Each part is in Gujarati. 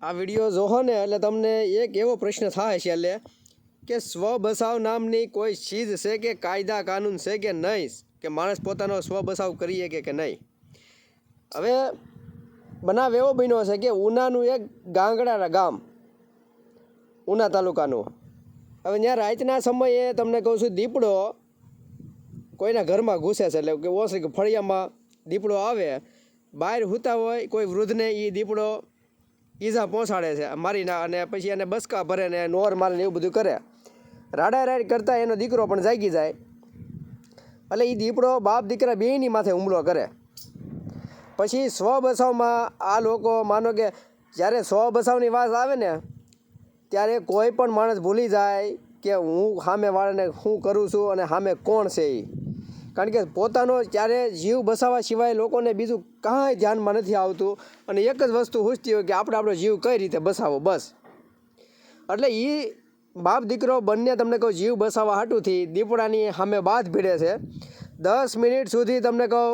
આ વિડીયો જોહો ને એટલે તમને એક એવો પ્રશ્ન થાય છે એટલે કે સ્વ બચાવ નામની કોઈ ચીજ છે કે કાયદા કાનૂન છે કે નહીં, કે માણસ પોતાનો સ્વ બચાવ કરી શકે કે નહીં. હવે બનાવ એવો બન્યો છે કે ઉનાનું એક ગાંગડા ગામ, ઉના તાલુકાનું. હવે ત્યાં રાતના સમયે તમને કહું છું, દીપડો કોઈના ઘરમાં ઘૂસે છે, એટલે કે ઓસરી ફળિયામાં દીપડો આવે, બહાર સૂતા હોય કોઈ વૃદ્ધને એ દીપડો ઈજા પહોંચાડે છે મારીને, અને પછી એને બસકા ભરે ને નોર મારે ને એવું બધું કરે. રાડા રાડ કરતાં એનો દીકરો પણ જાગી જાય. એટલે એ દીપડો બાપ દીકરા બેયની માથે હુમલો કરે. પછી સ્વ બચાવમાં આ લોકો માનો કે જ્યારે સ્વ બચાવની વાત આવે ને ત્યારે કોઈ પણ માણસ ભૂલી જાય કે હું સામેવાળાને શું કરું છું અને સામે કોણ છે એ. કારણ કે પોતાનો ત્યારે જીવ બચાવવા સિવાય લોકોને બીજું કાંઈ ધ્યાનમાં નથી આવતું, અને એક જ વસ્તુ પૂછતી હોય કે આપણે આપણો જીવ કઈ રીતે બચાવો, બસ. એટલે એ બાપ દીકરો બંને તમને કહું જીવ બચાવવા હાટુથી દીપડાની સામે બાથ ભીડે છે. 10 મિનિટ સુધી તમને કહું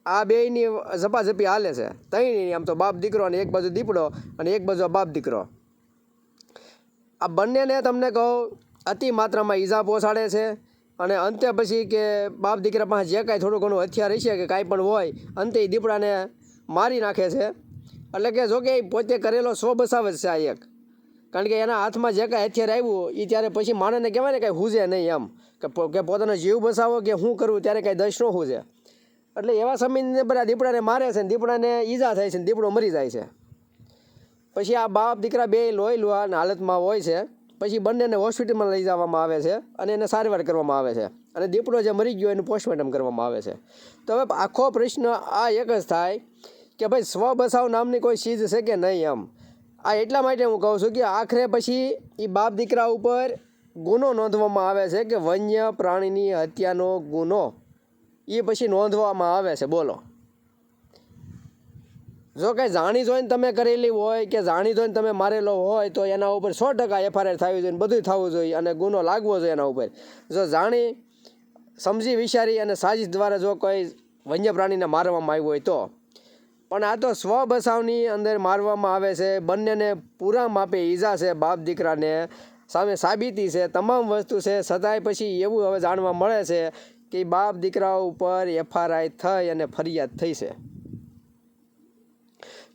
આ બેયની ઝપાઝપી હાલે છે. ત્રણેયની, આમ તો બાપ દીકરો, અને એક બાજુ દીપડો અને એક બાજુ બાપ દીકરો. આ બંનેને તમને કહું અતિ માત્રામાં ઈજા પહોંચાડે છે. અને અંતે પછી કે બાપ દીકરા પાસે જે કાંઈ થોડું ઘણું હથિયાર હશે કે કાંઈ પણ હોય, અંતે એ દીપડાને મારી નાખે છે. એટલે કે જો કે એ પોતે કરેલો સ્વ બચાવ જ છે આ એક. કારણ કે એના હાથમાં જે કાંઈ હથિયાર આવ્યું એ ત્યારે પછી માણસને કહેવાય ને કાંઈ હુજે નહીં, એમ કે પોતાનો જીવ બચાવો કે શું કરવું ત્યારે કાંઈ દશ ન હુજે. એટલે એવા સમયને બધા દીપડાને મારે છે ને દીપડાને ઈજા થાય છે ને દીપડો મરી જાય છે. પછી આ બાપ દીકરા બે લોહી લુહાણ હાલતમાં હોય છે. પછી બંનેને હોસ્પિટલમાં લઈ જવામાં આવે છે અને એને સારવાર કરવામાં આવે છે, અને દીપડો જે મરી ગયો એનું પોસ્ટમોર્ટમ કરવામાં આવે છે. તો હવે આખો પ્રશ્ન આ એક જ થાય કે ભાઈ સ્વ બચાવ નામની કોઈ ચીજ છે કે નહીં એમ. આ એટલા માટે હું કહું છું કે આખરે પછી એ બાપ દીકરા ઉપર ગુનો નોંધવામાં આવે છે કે વન્ય પ્રાણીની હત્યાનો ગુનો એ પછી નોંધવામાં આવે છે. બોલો, જો કંઈ જાણી જોઈને તમે કરેલી હોય કે જાણી જોઈને તમે મારેલો હોય તો એના ઉપર 100% FIR થવી જોઈએ, બધું થવું જોઈએ અને ગુનો લાગવો જોઈએ એના ઉપર. જો જાણી સમજી વિચારી અને સાજિશ દ્વારા જો કોઈ વન્ય પ્રાણીને મારવામાં આવ્યું હોય તો. પણ આ તો સ્વ બચાવની અંદર મારવામાં આવે છે. બંનેને પૂરા માપે ઈજા છે, બાપ દીકરાને સામે સાબિતી છે, તમામ વસ્તુ છે. છતાંય પછી એવું હવે જાણવા મળે છે કે બાપ દીકરા ઉપર FIR થઈ અને ફરિયાદ થઈ છે.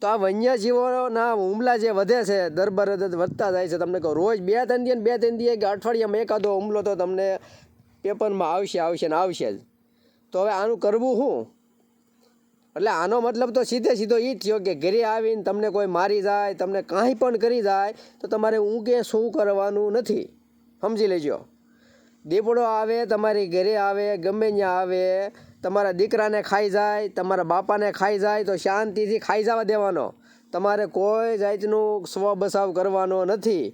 તો આ વન્યજીવોના હુમલા જે વધે છે, દરબરદ વધતા જાય છે. તમને કહું રોજ 2-3 દિવસ કે અઠવાડિયામાં એકાદો હુમલો તો તમને પેપરમાં આવશે ને આવશે જ. તો હવે આનું કરવું શું? એટલે આનો મતલબ તો સીધો એ જ થયો કે ઘરે આવીને તમને કોઈ મારી જાય, તમને કાંઈ પણ કરી જાય તો તમારે ઊંઘે શું કરવાનું નથી, સમજી લેજો. દીપડો આવે તમારી ઘરે આવે, ગમે ત્યાં આવે, તમારા દીકરાને ખાઈ જાય, તમારા બાપાને ખાઈ જાય તો શાંતિથી ખાઈ જવા દેવાનો. તમારે કોઈ જાતનું સ્વ બચાવ કરવાનો નથી.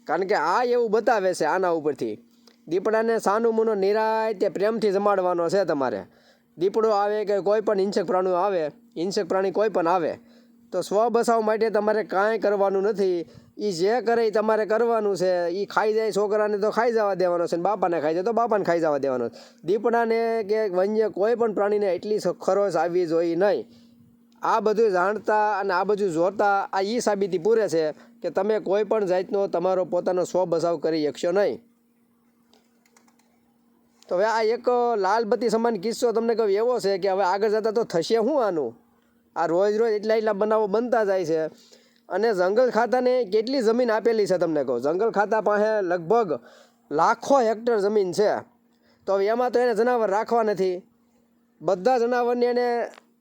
કારણ કે આ એવું બતાવે છે આના ઉપરથી. દીપડાને સાનું મુનો નિરાય તે પ્રેમથી જમાડવાનો છે તમારે. દીપડો આવે કે કોઈ પણ હિંસક પ્રાણી આવે, હિંસક પ્રાણી કોઈ પણ આવે તો સ્વ બચાવ માટે તમારે કાંઈ કરવાનું નથી. એ જે કરે એ તમારે કરવાનું છે. એ ખાઈ જાય છોકરાને તો ખાઈ જવા દેવાનો છે, ને બાપાને ખાઈ જાય તો બાપાને ખાઈ જવા દેવાનો. દીપડાને કે વન્ય કોઈ પણ પ્રાણીને એટલી ખરોશ આવવી જોઈએ નહીં. આ બધું જાણતા અને આ બધું જોતા આ એ સાબિતી પૂરે છે કે તમે કોઈ પણ જાતનો તમારો પોતાનો સ્વ બચાવ કરી શકશો નહીં. તો હવે આ એક લાલબત્તી સમાન કિસ્સો તમને કહું એવો છે કે હવે આગળ જતાં તો થશે શું આનું. આ રોજ એટલા બનાવો બનતા જાય છે. અને જંગલ ખાતાને કેટલી જમીન આપેલી છે તમને કહું. જંગલ ખાતા પાસે લગભગ લાખો હેક્ટર જમીન છે. તો હવે એમાં તો એને જનાવર રાખવા નથી. બધા જનાવરને એને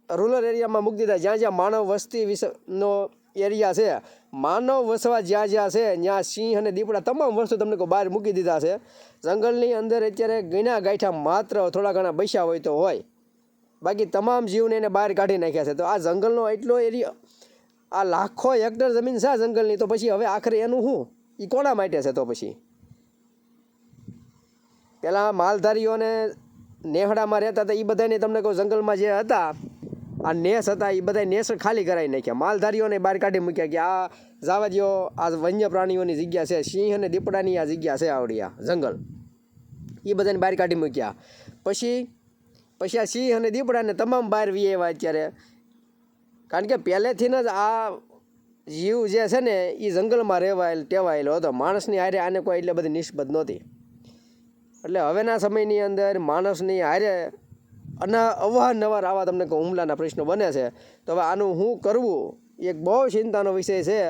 રૂરલ એરિયામાં મૂકી દીધા, જ્યાં માનવ વસ્તી વિશેનો એરિયા છે. માનવ વસવા જ્યાં છે ત્યાં સિંહ અને દીપડા તમામ વસ્તુ તમને કહું બહાર મૂકી દીધા છે. જંગલની અંદર અત્યારે ગણ્યા ગાંઠા માત્ર થોડા ઘણા બસ્યા હોય તો હોય, બાકી તમામ જીવને એને બહાર કાઢી નાખ્યા છે. તો આ જંગલનો એટલો એરિયા, આ લાખો હેક્ટર જમીન છે જંગલની, તો પછી હવે આખરે એનું શું, એ કોના માટે છે? તો પછી પહેલાં માલધારીઓને નેહડામાં રહેતા હતા એ બધાને તમને કહું જંગલમાં જે હતા આ નેસ હતા એ બધા નેસ ખાલી કરાવી નાખ્યા. માલધારીઓને બહાર કાઢી મૂક્યા કે આ જવા દો, આ વન્ય પ્રાણીઓની જગ્યા છે, સિંહ અને દીપડાની આ જગ્યા છે આવડી આ જંગલ, એ બધાને બહાર કાઢી મૂક્યા. પછી આ સિંહ અને દીપડાને તમામ બહાર વી આવ્યા અત્યારે. કારણ કે પહેલેથી જ આ જીવ જે છે ને એ જંગલમાં ટેવાયેલો હતો, માણસની હારે આને કોઈ એટલે બધી નિસ્બત નહોતી. એટલે હવેના સમયની અંદર માણસની હારે અવારનવાર આવા તમને હુમલાના પ્રશ્નો બને છે. તો હવે આનું શું કરવું એક બહુ ચિંતાનો વિષય છે.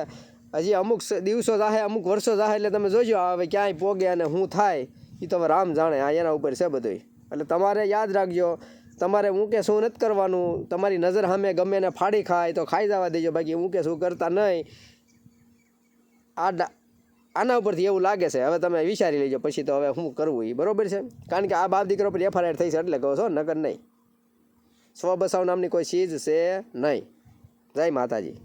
હજી અમુક દિવસો જાહે, અમુક વર્ષો જાહે એટલે તમે જોજો હવે ક્યાંય પોગે અને શું થાય એ તો હવે રામ જાણે. આ એના ઉપર છે બધું. એટલે તમારે યાદ રાખજો, તમારે હું કે શું નથી કરવાનું. તમારી નજર સામે ગમે ને ફાડી ખાય તો ખાઈ જવા દેજો, બાકી હું કે શું કરતા નહીં. આના ઉપરથી એવું લાગે છે. હવે તમે વિચારી લેજો પછી તો હવે શું કરવું એ બરાબર છે. કારણ કે આ બાપ દીકરો પર FIR થઈ છે એટલે કહો છો, નકર નહીં. સ્વ બસાવ નામની કોઈ ચીજ છે નહીં. જય માતાજી.